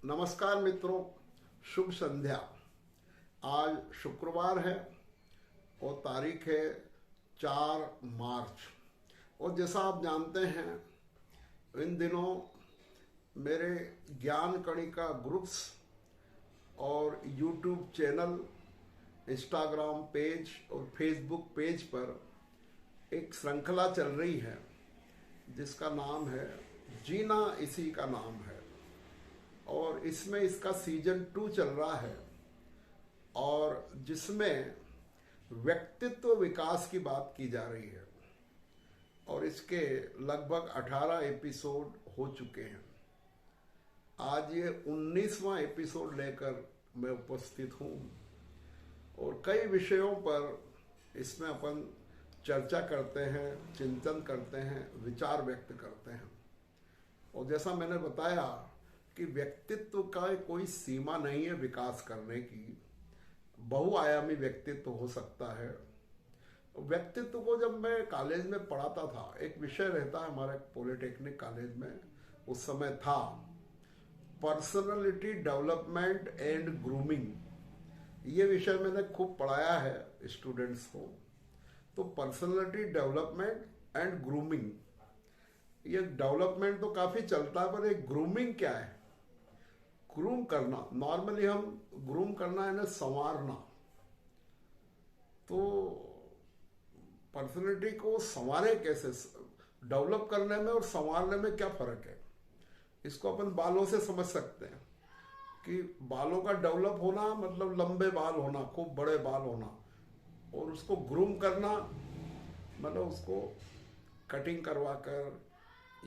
नमस्कार मित्रों, शुभ संध्या। आज शुक्रवार है और तारीख है 4 मार्च। और जैसा आप जानते हैं, इन दिनों मेरे ज्ञान कणिका ग्रुप्स और यूट्यूब चैनल, इंस्टाग्राम पेज और फेसबुक पेज पर एक श्रृंखला चल रही है जिसका नाम है जीना इसी का नाम है। और इसमें इसका सीजन 2 चल रहा है और जिसमें व्यक्तित्व विकास की बात की जा रही है और इसके लगभग 18 एपिसोड हो चुके हैं। आज ये 19वां एपिसोड लेकर मैं उपस्थित हूँ और कई विषयों पर इसमें अपन चर्चा करते हैं, चिंतन करते हैं, विचार व्यक्त करते हैं। और जैसा मैंने बताया कि व्यक्तित्व का कोई सीमा नहीं है विकास करने की, बहुआयामी व्यक्तित्व हो सकता है। व्यक्तित्व को जब मैं कॉलेज में पढ़ाता था, एक विषय रहता है हमारे पॉलिटेक्निक कॉलेज में, उस समय था पर्सनालिटी डेवलपमेंट एंड ग्रूमिंग। ये विषय मैंने खूब पढ़ाया है स्टूडेंट्स को। तो पर्सनालिटी डेवलपमेंट एंड ग्रूमिंग, ये डेवलपमेंट तो काफी चलता है, पर एक ग्रूमिंग क्या है? ग्रूम करना, नॉर्मली हम ग्रूम करना है ना, संवारना। तो पर्सनैलिटी को संवारे कैसे? डेवलप करने में और संवारने में क्या फर्क है? इसको अपन बालों से समझ सकते हैं कि बालों का डेवलप होना मतलब लंबे बाल होना, खूब बड़े बाल होना, और उसको ग्रूम करना मतलब उसको कटिंग करवा कर,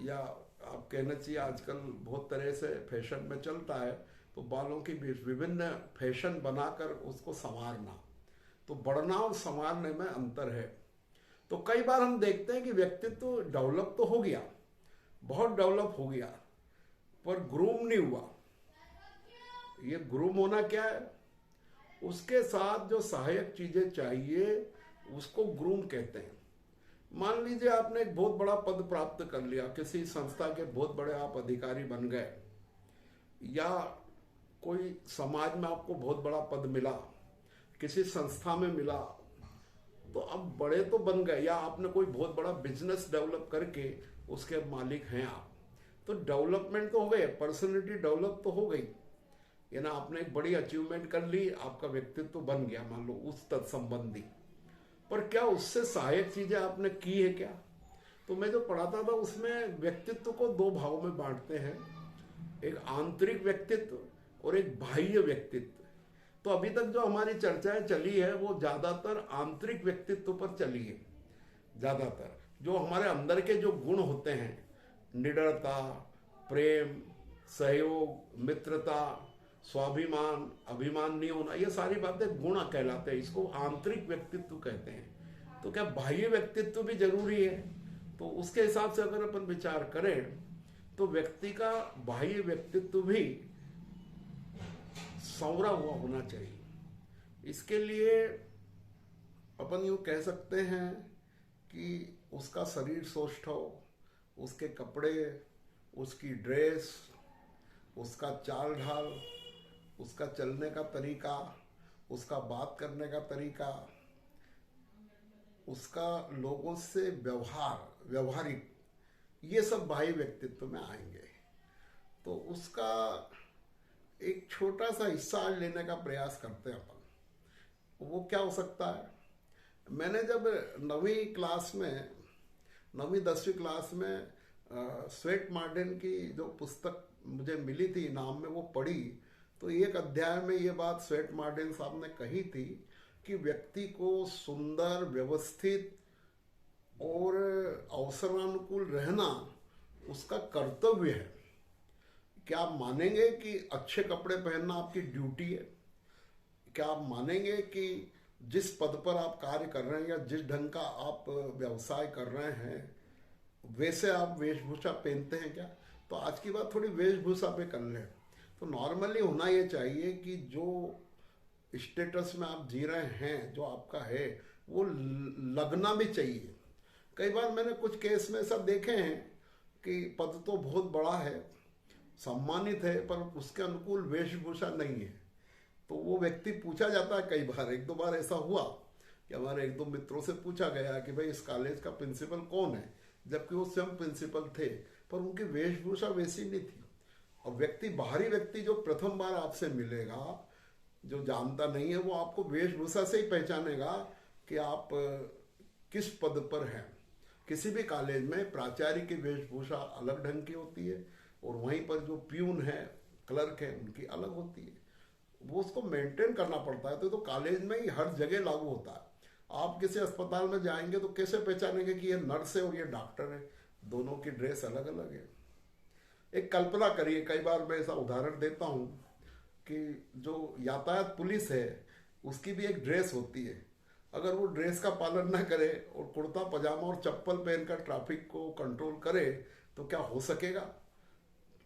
या आप कहना चाहिए आजकल बहुत तरह से फैशन में चलता है, तो बालों की विभिन्न फैशन बनाकर उसको संवारना। तो बढ़ना और संवारने में अंतर है। तो कई बार हम देखते हैं कि व्यक्तित्व डेवलप तो हो गया, बहुत डेवलप हो गया, पर ग्रूम नहीं हुआ। ये ग्रूम होना क्या है? उसके साथ जो सहायक चीजें चाहिए उसको ग्रूम कहते हैं। मान लीजिए आपने एक बहुत बड़ा पद प्राप्त कर लिया, किसी संस्था के बहुत बड़े आप अधिकारी बन गए, या कोई समाज में आपको बहुत बड़ा पद मिला, किसी संस्था में मिला, तो अब बड़े तो बन गए, या आपने कोई बहुत बड़ा बिजनेस डेवलप करके उसके मालिक हैं आप, तो डेवलपमेंट तो हो गए, पर्सनैलिटी डेवलप तो हो गई, यानी आपने एक बड़ी अचीवमेंट कर ली, आपका व्यक्तित्व बन गया मान लो उस तत्संबंधी। पर क्या उससे सहायक चीजें आपने की है क्या? तो मैं जो पढ़ाता था उसमें व्यक्तित्व को 2 भागों में बांटते हैं, एक आंतरिक व्यक्तित्व और एक बाह्य व्यक्तित्व। तो अभी तक जो हमारी चर्चाएं चली है वो ज्यादातर आंतरिक व्यक्तित्व पर चली है। ज्यादातर जो हमारे अंदर के जो गुण होते हैं, निडरता, प्रेम, सहयोग, मित्रता, स्वाभिमान, अभिमान नहीं होना, ये सारी बातें गुण कहलाते हैं, इसको आंतरिक व्यक्तित्व कहते हैं। तो क्या बाह्य व्यक्तित्व भी जरूरी है? तो उसके हिसाब से अगर अपन विचार करें तो व्यक्ति का बाह्य व्यक्तित्व भी संवरा हुआ होना चाहिए। इसके लिए अपन यूं कह सकते हैं कि उसका शरीर सौष्ठव, उसके कपड़े, उसकी ड्रेस, उसका चाल ढाल, उसका चलने का तरीका, उसका बात करने का तरीका, उसका लोगों से व्यवहारिक, ये सब बाह्य व्यक्तित्व में आएंगे। तो उसका एक छोटा सा हिस्सा लेने का प्रयास करते हैं अपन। वो क्या हो सकता है? मैंने जब 9वीं 10वीं क्लास में स्वेट मार्टिन की जो पुस्तक मुझे मिली थी नाम में, वो पढ़ी, तो एक अध्याय में ये बात स्वेट मार्टिन साहब ने कही थी कि व्यक्ति को सुंदर, व्यवस्थित और अवसरानुकूल रहना उसका कर्तव्य है। क्या आप मानेंगे कि अच्छे कपड़े पहनना आपकी ड्यूटी है? क्या आप मानेंगे कि जिस पद पर आप कार्य कर रहे हैं या जिस ढंग का आप व्यवसाय कर रहे हैं वैसे आप वेशभूषा पहनते हैं क्या? तो आज की बात थोड़ी वेशभूषा पे कर लें। तो नॉर्मली होना ये चाहिए कि जो स्टेटस में आप जी रहे हैं, जो आपका है, वो लगना भी चाहिए। कई बार मैंने कुछ केस में ऐसा देखे हैं कि पद तो बहुत बड़ा है, सम्मानित है पर उसके अनुकूल वेशभूषा नहीं है, तो वो व्यक्ति पूछा जाता है। कई बार, एक दो बार ऐसा हुआ कि हमारे एक दो मित्रों से पूछा गया कि भाई इस कॉलेज का प्रिंसिपल कौन है, जबकि वो स्वयं प्रिंसिपल थे, पर उनकी वेशभूषा वैसी नहीं थी। और व्यक्ति, बाहरी व्यक्ति जो प्रथम बार आपसे मिलेगा, जो जानता नहीं है, वो आपको वेशभूषा से ही पहचानेगा कि आप किस पद पर हैं। किसी भी कॉलेज में प्राचार्य की वेशभूषा अलग ढंग की होती है और वहीं पर जो प्यून है, क्लर्क है, उनकी अलग होती है। वो उसको मेंटेन करना पड़ता है। तो कॉलेज में ही हर जगह लागू होता है। आप किसी अस्पताल में जाएंगे तो कैसे पहचानेंगे कि ये नर्स है और ये डॉक्टर है? दोनों की ड्रेस अलग अलग है। एक कल्पना करिए, कई बार मैं ऐसा उदाहरण देता हूँ कि जो यातायात पुलिस है उसकी भी एक ड्रेस होती है। अगर वो ड्रेस का पालन ना करे और कुर्ता पजामा और चप्पल पहनकर ट्रैफिक को कंट्रोल करे तो क्या हो सकेगा?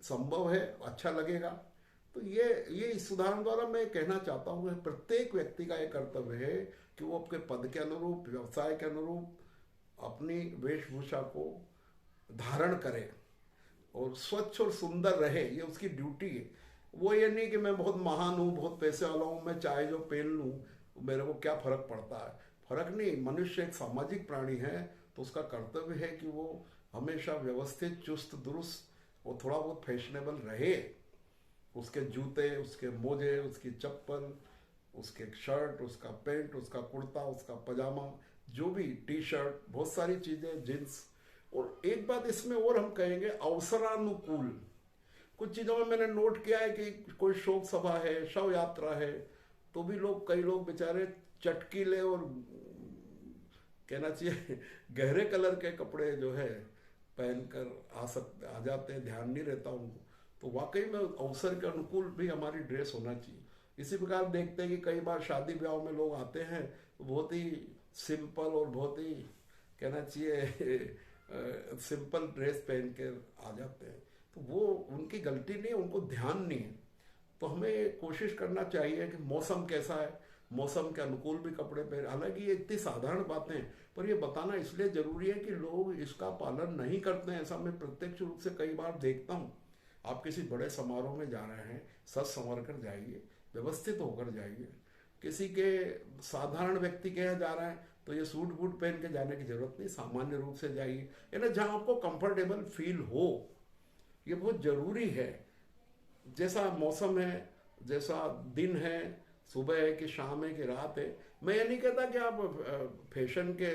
संभव है? अच्छा लगेगा? तो ये इस उदाहरण द्वारा मैं कहना चाहता हूँ, प्रत्येक व्यक्ति का ये कर्तव्य है कि वो अपने पद के अनुरूप, व्यवसाय के अनुरूप अपनी वेशभूषा को धारण करे और स्वच्छ और सुंदर रहे। ये उसकी ड्यूटी है। वो ये नहीं कि मैं बहुत महान हूँ, बहुत पैसे वाला हूँ, मैं चाहे जो पहन लूँ, मेरे को क्या फर्क पड़ता है? फर्क नहीं। मनुष्य एक सामाजिक प्राणी है, तो उसका कर्तव्य है कि वो हमेशा व्यवस्थित, चुस्त दुरुस्त और थोड़ा बहुत फैशनेबल रहे। उसके जूते, उसके मोजे, उसकी चप्पल, उसके शर्ट, उसका पैंट, उसका कुर्ता, उसका पजामा, जो भी टी शर्ट, बहुत सारी चीजें, जींस। और एक बात इसमें और हम कहेंगे, अवसरानुकूल। कुछ चीजों में मैंने नोट किया है कि कोई शोक सभा है, शव यात्रा है, तो भी कई लोग बेचारे चटकीले और कहना चाहिए गहरे कलर के कपड़े जो है पहनकर आ जाते हैं, ध्यान नहीं रहता उनको। तो वाकई में अवसर के अनुकूल भी हमारी ड्रेस होना चाहिए। इसी प्रकार देखते हैं कि कई बार शादी ब्याह में लोग आते हैं तो बहुत ही सिंपल और बहुत ही कहना चाहिए सिंपल ड्रेस पहन कर आ जाते हैं। तो वो उनकी गलती नहीं है, उनको ध्यान नहीं है। तो हमें कोशिश करना चाहिए कि मौसम कैसा है, मौसम के अनुकूल भी कपड़े पहने। हालांकि ये इतनी साधारण बातें हैं, पर ये बताना इसलिए जरूरी है कि लोग इसका पालन नहीं करते हैं। ऐसा मैं प्रत्यक्ष रूप से कई बार देखता हूँ। आप किसी बड़े समारोह में जा रहे हैं, सज संवर कर जाइए, व्यवस्थित होकर जाइए। किसी के साधारण व्यक्ति के यहाँ जा रहे हैं तो ये सूट बूट पहन के जाने की जरूरत नहीं, सामान्य रूप से जाइए, यानी जहाँ आपको कंफर्टेबल फील हो। ये बहुत जरूरी है। जैसा मौसम है, जैसा दिन है, सुबह है कि शाम है कि रात है, मैं ये नहीं कहता कि आप फैशन के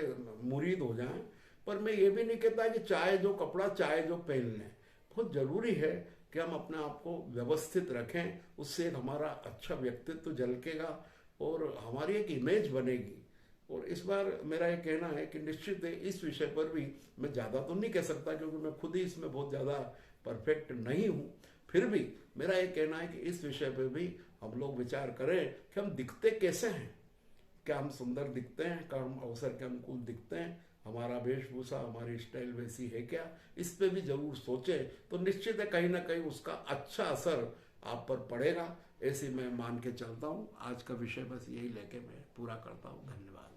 मुरीद हो जाएं, पर मैं ये भी नहीं कहता कि चाहे जो कपड़ा चाहे जो पहन लें। बहुत जरूरी है कि हम अपने आप को व्यवस्थित रखें। उससे एक हमारा अच्छा व्यक्तित्व झलकेगा और हमारी एक इमेज बनेगी। और इस बार मेरा ये कहना है कि निश्चित है इस विषय पर भी मैं ज़्यादा तो नहीं कह सकता, क्योंकि मैं खुद ही इसमें बहुत ज़्यादा परफेक्ट नहीं हूँ। फिर भी मेरा ये कहना है कि इस विषय पर भी हम लोग विचार करें कि हम दिखते कैसे हैं। क्या हम सुंदर दिखते हैं? क्या हम अवसर के अनुकूल दिखते हैं? हमारा वेशभूषा, हमारी स्टाइल वैसी है क्या? इस पे भी जरूर सोचें, तो निश्चित है कहीं ना कहीं उसका अच्छा असर आप पर पड़ेगा। ऐसे मैं मान के चलता हूँ। आज का विषय बस यही लेके मैं पूरा करता हूँ। धन्यवाद।